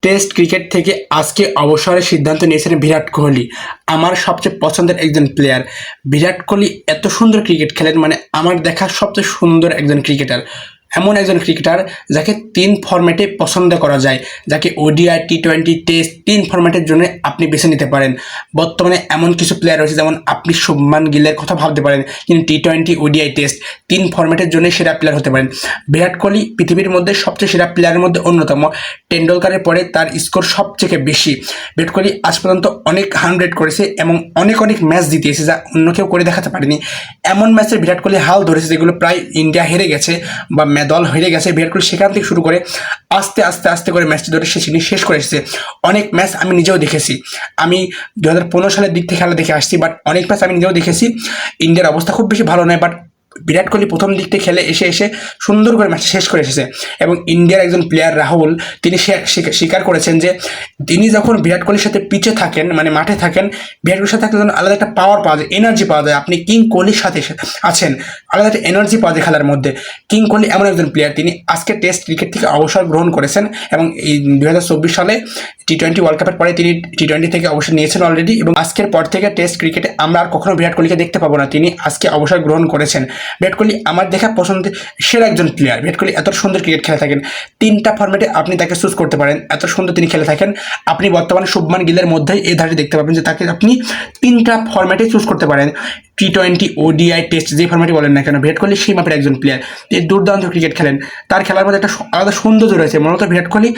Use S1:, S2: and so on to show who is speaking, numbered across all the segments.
S1: Test cricket থেকে আজকে অবসরের সিদ্ধান্ত নিয়েছেন বিরাট কোহলি। আমার সবচেয়ে পছন্দের একজন প্লেয়ার। বিরাট কোহলি এত সুন্দর ক্রিকেট খেলেন, মানে আমার দেখা সবচেয়ে সুন্দর একজন ক্রিকেটার। এমন একজন ক্রিকেটার যাকে 3 ফরম্যাটে পছন্দ করা যায়, যাকে ওডিআই, টি-20, টেস্ট 3 ফরম্যাটের জন্য আপনি বেছে নিতে পারেন। বর্তমানে এমন কিছু প্লেয়ার রয়েছে, যেমন আপনি শুভমান গিলের কথা ভাবতে পারেন, কিন্তু টি-20, ওডিআই, টেস্ট 3 ফরম্যাটের জন্য সেরা প্লেয়ার হতে পারেন। বিরাট কোহলি পৃথিবীর মধ্যে সবচেয়ে সেরা প্লেয়ারের মধ্যে অন্যতম। টেন্ডুলকারের পরে তার স্কোর সবথেকে বেশি। বিরাট কোহলি আজ পর্যন্ত অনেক 100 করেছে এবং অনেক অনেক ম্যাচ জিতিয়েছে, যা অন্য কেউ করে দেখাতে পারেনি। এমন ম্যাচে বিরাট কোহলি হাল ধরেছে যেগুলো প্রায় ইন্ডিয়া হেরে গেছে বা দল হেরে গেছে। বিরাট কোহলি সেখান থেকে শুরু করে আস্তে আস্তে আস্তে করে ম্যাচটি ধরে তিনি শেষ করে এসেছে। অনেক ম্যাচ আমি নিজেও দেখেছি। আমি 2015 সালের দিক থেকে খেলা দেখে আসছি, বাট অনেক ম্যাচ আমি নিজেও দেখেছি। ইন্ডিয়ার অবস্থা খুব বেশি ভালো নয়, বাট বিরাট কোহলি প্রথম দিক থেকে খেলে এসে সুন্দর করে ম্যাচ শেষ করে এসেছে। এবং ইন্ডিয়ার একজন প্লেয়ার রাহুল, তিনি স্বীকার করেছেন যে তিনি যখন বিরাট কোহলির সাথে পিচে থাকেন, মানে মাঠে থাকেন, বিরাট কোহলির সাথে থাকলে আলাদা একটা পাওয়ার পাওয়া যায়, এনার্জি পাওয়া যায়। আপনি কিং কোহলির সাথে আছেন, আলাদা একটা এনার্জি পাওয়া যায় খেলার মধ্যে। কিং কোহলি এমন একজন প্লেয়ার, তিনি আজকে টেস্ট ক্রিকেট থেকে অবসর গ্রহণ করেছেন এবং এই 2024 সালে টি-20 ওয়ার্ল্ড কাপের পরে তিনি টি-20 থেকে অবসর নিয়েছেন অলরেডি। এবং আজকের পর থেকে টেস্ট ক্রিকেটে আমরা আর কখনো বিরাট কোহলিকে দেখতে পাবো না, তিনি আজকে অবসর গ্রহণ করেছেন। বিরাট কোহলি আমার দেখা পছন্দের সেরা একজন প্লেয়ার। বিরাট কোহলি এত সুন্দর ক্রিকেট খেলে থাকেন, 3টা ফরম্যাটে আপনি তাকে চুজ করতে পারেন, এত সুন্দর তিনি খেলে থাকেন। আপনি বর্তমানে শুভমান গিলের মধ্যেই এই ধারে দেখতে পাবেন যে তাকে আপনি 3টা ফরম্যাটে চুজ করতে পারেন, টি-20, ওডিআই, টেস্ট, যে ফরম্যাটে বলেন না কেন। বিরাট কোহলি সেই মাপের একজন প্লেয়ার, তিনি দুর্দান্ত ক্রিকেট খেলেন। তার খেলার মধ্যে একটা আলাদা সৌন্দর্য রয়েছে। মূলত বিরাট কোহলি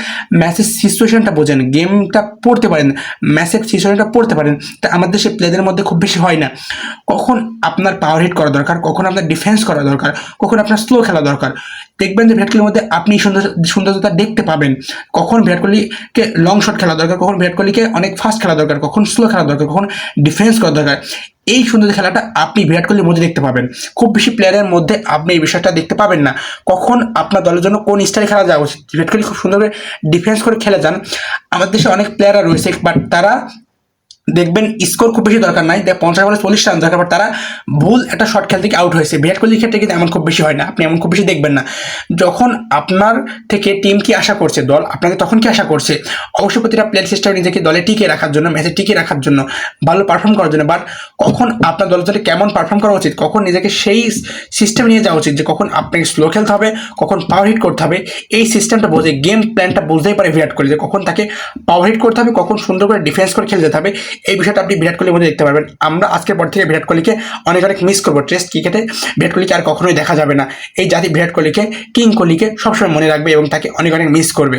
S1: ম্যাচের সিচুয়েশনটা বোঝেন, গেমটা পড়তে পারেন, ম্যাচের সিচুয়েশনটা পড়তে পারেন। তা আমাদের দেশের প্লেয়ারদের মধ্যে খুব বেশি হয় না। কখন আপনার পাওয়ার হিট করা দরকার, কখন আপনার ডিফেন্স করা দরকার, কখন আপনার স্লো খেলা দরকার। দেখবেন যে বিরাট কোহলির মধ্যে আপনি সৌন্দর্যতা দেখতে পাবেন। কখন বিরাট কোহলিকে লং শট খেলা দরকার, কখন বিরাট কোহলিকে অনেক ফাস্ট খেলা দরকার, কখন স্লো খেলা দরকার, কখন ডিফেন্স করা দরকার। এই সুন্দর খেলাটা আপনি বিরাট কোহলির মধ্যে দেখতে পাবেন। খুব বেশি প্লেয়ারের মধ্যে আপনি এই বিষয়টা দেখতে পাবেন না। কখন আপনার দলের জন্য কোন স্টাইলে খেলা যাওয়া উচিত। বিরাট কোহলি খুব সুন্দর ডিফেন্স করে খেলে যান। আমাদের দেশে অনেক প্লেয়াররা রয়েছে, বাট তারা দেখবেন স্কোর খুব বেশি দরকার নাই, 50 বলে 40 রান দরকার, তারা ভুল একটা শট খেলতে গিয়ে আউট হয়েছে। বিরাট কোহলির ক্ষেত্রে কিন্তু এমন খুব বেশি হয় না, আপনি এমন খুব বেশি দেখবেন না। যখন আপনার থেকে টিম কি আশা করছে, দল আপনাকে তখন কি আশা করছে, অবশ্যই প্রতিটা প্লেয়ার চেষ্টা করে নিজেকে দলে টিকে রাখার জন্য, ম্যাচে টিকে রাখার জন্য, ভালো পারফর্ম করার জন্য। বাট কখন আপনার দলের জন্য কেমন পারফর্ম করা উচিত, কখন নিজেকে সেই সিস্টেম নিয়ে যাওয়া উচিত যে কখন আপনাকে স্লো খেলতে হবে, কখন পাওয়ার হিট করতে হবে, এই সিস্টেমটা বোঝে, গেম প্ল্যানটা বুঝতেই পারে বিরাট কোহলি, যে কখন তাকে পাওয়ার হিট করতে হবে, কখন সুন্দর করে ডিফেন্স করে খেলে যেতে হবে। এই বিষয়টা আপনি বিরাট কোহলির মধ্যে দেখতে পারবেন। আমরা আজকের পর থেকে বিরাট কোহলিকে অনেক অনেক মিস করবো। টেস্ট ক্রিকেটে বিরাট কোহলিকে আর কখনোই দেখা যাবে না। এই জাতি বিরাট কোহলিকে, কিং কোহলিকে সবসময় মনে রাখবে এবং তাকে অনেক অনেক মিস করবে।